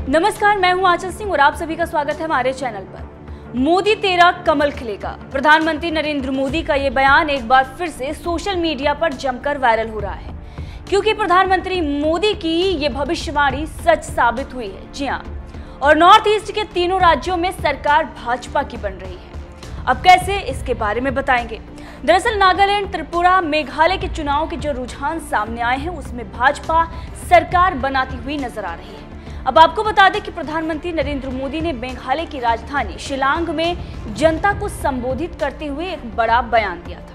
नमस्कार, मैं हूं आंचल सिंह और आप सभी का स्वागत है हमारे चैनल पर। मोदी तेरा कमल खिलेगा। प्रधानमंत्री नरेंद्र मोदी का ये बयान एक बार फिर से सोशल मीडिया पर जमकर वायरल हो रहा है, क्योंकि प्रधानमंत्री मोदी की ये भविष्यवाणी सच साबित हुई है। जी हां, और नॉर्थ ईस्ट के तीनों राज्यों में सरकार भाजपा की बन रही है। अब कैसे, इसके बारे में बताएंगे। दरअसल नागालैंड, त्रिपुरा, मेघालय के चुनाव के जो रुझान सामने आए हैं उसमें भाजपा सरकार बनाती हुई नजर आ रही है। अब आपको बता दें कि प्रधानमंत्री नरेंद्र मोदी ने मेघालय की राजधानी शिलांग में जनता को संबोधित करते हुए एक बड़ा बयान दिया था,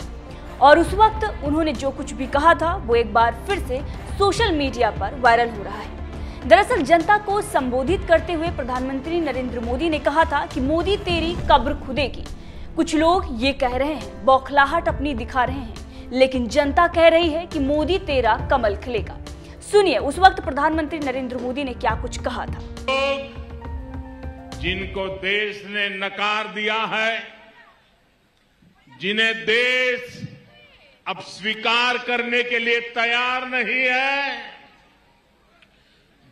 और उस वक्त उन्होंने जो कुछ भी कहा था वो एक बार फिर से सोशल मीडिया पर वायरल हो रहा है। दरअसल जनता को संबोधित करते हुए प्रधानमंत्री नरेंद्र मोदी ने कहा था कि मोदी तेरी कब्र खुदेगी। कुछ लोग ये कह रहे हैं, बौखलाहट अपनी दिखा रहे हैं, लेकिन जनता कह रही है कि मोदी तेरा कमल खिलेगा। सुनिए उस वक्त प्रधानमंत्री नरेंद्र मोदी ने क्या कुछ कहा था। लोग जिनको देश ने नकार दिया है, जिन्हें देश अब स्वीकार करने के लिए तैयार नहीं है,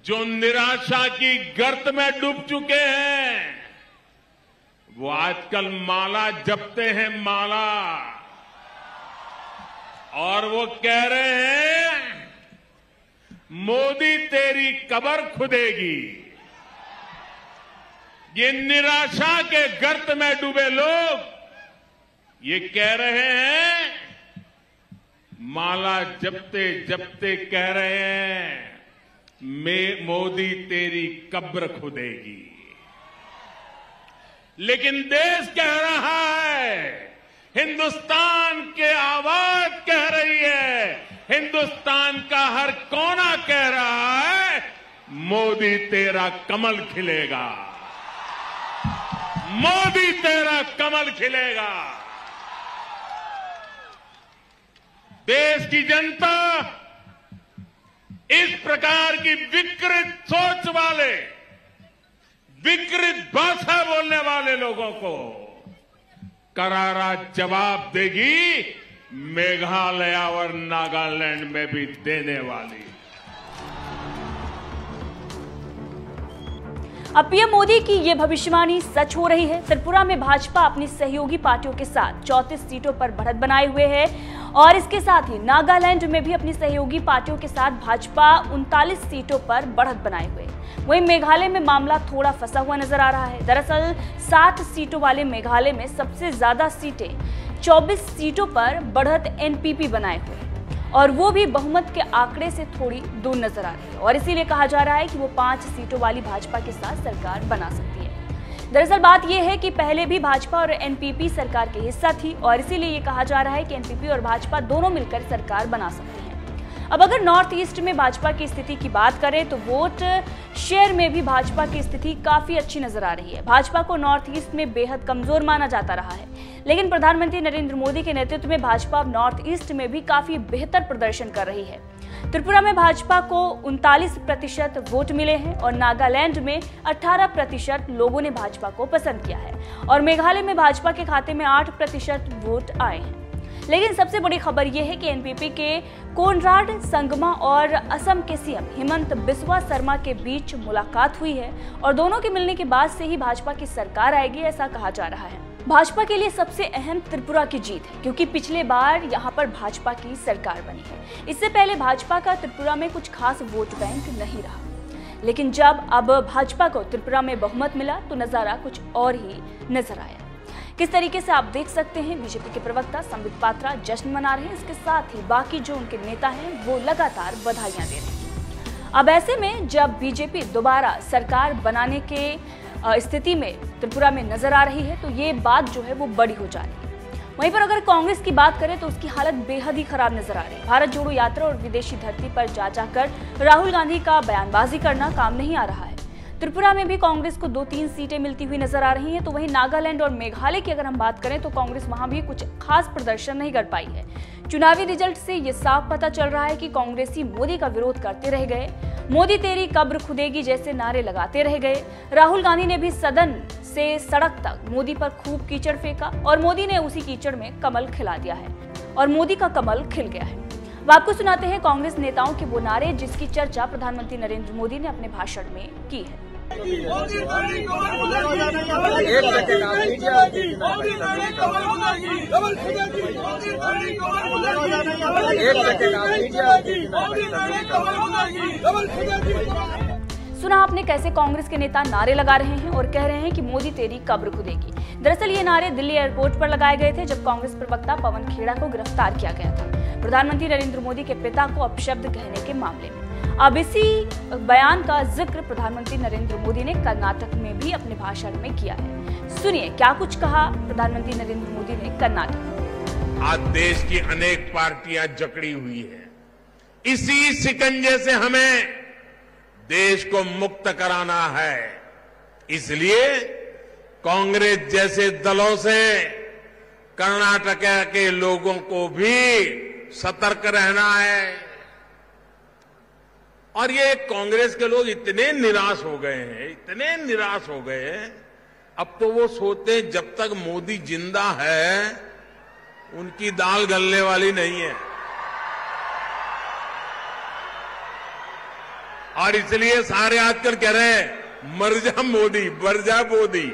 जो निराशा की गर्त में डूब चुके हैं, वो आजकल माला जपते हैं, माला, और वो कह रहे हैं मोदी तेरी कब्र खुदेगी। ये निराशा के गर्त में डूबे लोग ये कह रहे हैं, माला जपते जपते कह रहे हैं मोदी तेरी कब्र खुदेगी। लेकिन देश कह रहा है, हिंदुस्तान के आवाज कह रही है, हिंदुस्तान का हर कोना कह रहा है, मोदी तेरा कमल खिलेगा, मोदी तेरा कमल खिलेगा। देश की जनता इस प्रकार की विकृत सोच वाले, विकृत भाषा बोलने वाले लोगों को करारा जवाब देगी, मेघालय और नागालैंड में भी देने वाली। अब पीएम मोदी की ये भविष्यवाणी सच हो रही है। त्रिपुरा में भाजपा अपनी सहयोगी पार्टियों के साथ 34 सीटों पर बढ़त बनाए हुए है, और इसके साथ ही नागालैंड में भी अपनी सहयोगी पार्टियों के साथ भाजपा 39 सीटों पर बढ़त बनाए हुए। वहीं मेघालय में मामला थोड़ा फंसा हुआ नजर आ रहा है। दरअसल 60 सीटों वाले मेघालय में सबसे ज्यादा सीटें 24 सीटों पर बढ़त एनपीपी बनाए हुए, और वो भी बहुमत के आंकड़े से थोड़ी दूर नजर आ रही है, और इसीलिए कहा जा रहा है कि वो 5 सीटों वाली भाजपा के साथ सरकार बना सकती है। दरअसल बात यह है कि पहले भी भाजपा और एनपीपी सरकार के हिस्सा थी, और इसीलिए ये कहा जा रहा है कि एनपीपी और भाजपा दोनों मिलकर सरकार बना सकती है। अब अगर नॉर्थ ईस्ट में भाजपा की स्थिति की बात करें तो वोट शेयर में भी भाजपा की स्थिति काफी अच्छी नजर आ रही है। भाजपा को नॉर्थ ईस्ट में बेहद कमजोर माना जाता रहा है, लेकिन प्रधानमंत्री नरेंद्र मोदी के नेतृत्व में भाजपा अब नॉर्थ ईस्ट में भी काफी बेहतर प्रदर्शन कर रही है। त्रिपुरा में भाजपा को 39% वोट मिले हैं, और नागालैंड में 18% लोगों ने भाजपा को पसंद किया है, और मेघालय में भाजपा के खाते में 8% वोट आए हैं। लेकिन सबसे बड़ी खबर यह है कि एनपीपी के कोनराड संगमा और असम के सीएम हिमंत बिस्वा शर्मा के बीच मुलाकात हुई है, और दोनों के मिलने के बाद से ही भाजपा की सरकार आएगी, ऐसा कहा जा रहा है। भाजपा के लिए सबसे अहम त्रिपुरा की जीत है, क्योंकि पिछले बार यहां पर भाजपा की सरकार बनी है। इससे पहले भाजपा का त्रिपुरा में कुछ खास वोट बैंक नहीं रहा, लेकिन जब अब भाजपा को त्रिपुरा में बहुमत मिला तो नजारा कुछ और ही नजर आया। किस तरीके से आप देख सकते हैं, बीजेपी के प्रवक्ता संबित पात्रा जश्न मना रहे हैं, इसके साथ ही बाकी जो उनके नेता हैं वो लगातार बधाइयां दे रहे हैं। अब ऐसे में जब बीजेपी दोबारा सरकार बनाने के स्थिति में त्रिपुरा में नजर आ रही है, तो ये बात जो है वो बड़ी हो जा रही है। वहीं पर अगर कांग्रेस की बात करें तो उसकी हालत बेहद ही खराब नजर आ रही है। भारत जोड़ो यात्रा और विदेशी धरती पर जा जाकर राहुल गांधी का बयानबाजी करना काम नहीं आ रहा है। त्रिपुरा में भी कांग्रेस को 2-3 सीटें मिलती हुई नजर आ रही हैं, तो वहीं नागालैंड और मेघालय की अगर हम बात करें तो कांग्रेस वहां भी कुछ खास प्रदर्शन नहीं कर पाई है। चुनावी रिजल्ट से ये साफ पता चल रहा है कि कांग्रेसी मोदी का विरोध करते रह गए, मोदी तेरी कब्र खुदेगी जैसे नारे लगाते रह गए। राहुल गांधी ने भी सदन से सड़क तक मोदी पर खूब कीचड़ फेंका, और मोदी ने उसी कीचड़ में कमल खिला दिया है, और मोदी का कमल खिल गया है। अब आपको सुनाते हैं कांग्रेस नेताओं के वो नारे जिसकी चर्चा प्रधानमंत्री नरेंद्र मोदी ने अपने भाषण में की है। सुना आपने कैसे कांग्रेस के नेता नारे लगा रहे हैं और कह रहे हैं कि मोदी तेरी कब्र खुदेगी। दरअसल ये नारे दिल्ली एयरपोर्ट पर लगाए गए थे जब कांग्रेस प्रवक्ता पवन खेड़ा को गिरफ्तार किया गया था प्रधानमंत्री नरेंद्र मोदी के पिता को अपशब्द कहने के मामले में। अब इसी बयान का जिक्र प्रधानमंत्री नरेंद्र मोदी ने कर्नाटक में भी अपने भाषण में किया है। सुनिए क्या कुछ कहा प्रधानमंत्री नरेंद्र मोदी ने कर्नाटक में। आज देश की अनेक पार्टियां जकड़ी हुई है। इसी शिकंजे से हमें देश को मुक्त कराना है। इसलिए कांग्रेस जैसे दलों से कर्नाटक के लोगों को भी सतर्क रहना है। और ये कांग्रेस के लोग इतने निराश हो गए हैं, अब तो वो सोचते हैं जब तक मोदी जिंदा है उनकी दाल गलने वाली नहीं है। और इसलिए सारे आजकल कह रहे हैं मर जा मोदी, मर जा मोदी,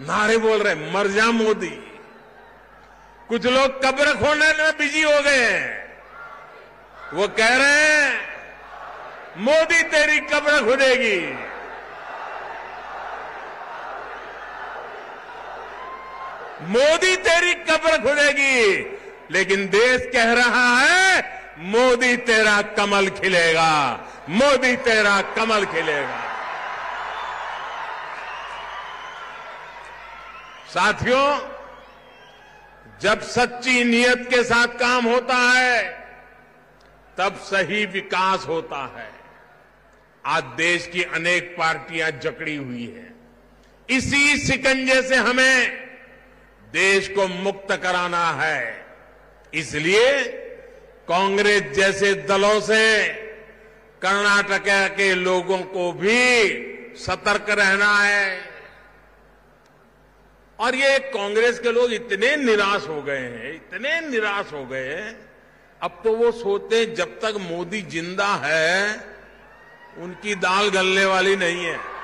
नारे बोल रहे हैं मर जा मोदी। कुछ लोग कब्र खोदने में बिजी हो गए हैं। वो कह रहे हैं मोदी तेरी कब्र खुदेगी। मोदी तेरी कब्र खुदेगी। लेकिन देश कह रहा है मोदी तेरा कमल खिलेगा, मोदी तेरा कमल खिलेगा। साथियों, जब सच्ची नियत के साथ काम होता है तब सही विकास होता है। आज देश की अनेक पार्टियां जकड़ी हुई है। इसी शिकंजे से हमें देश को मुक्त कराना है। इसलिए कांग्रेस जैसे दलों से कर्नाटक के लोगों को भी सतर्क रहना है। और ये कांग्रेस के लोग इतने निराश हो गए हैं, अब तो वो सोचते हैं जब तक मोदी जिंदा है उनकी दाल गलने वाली नहीं है।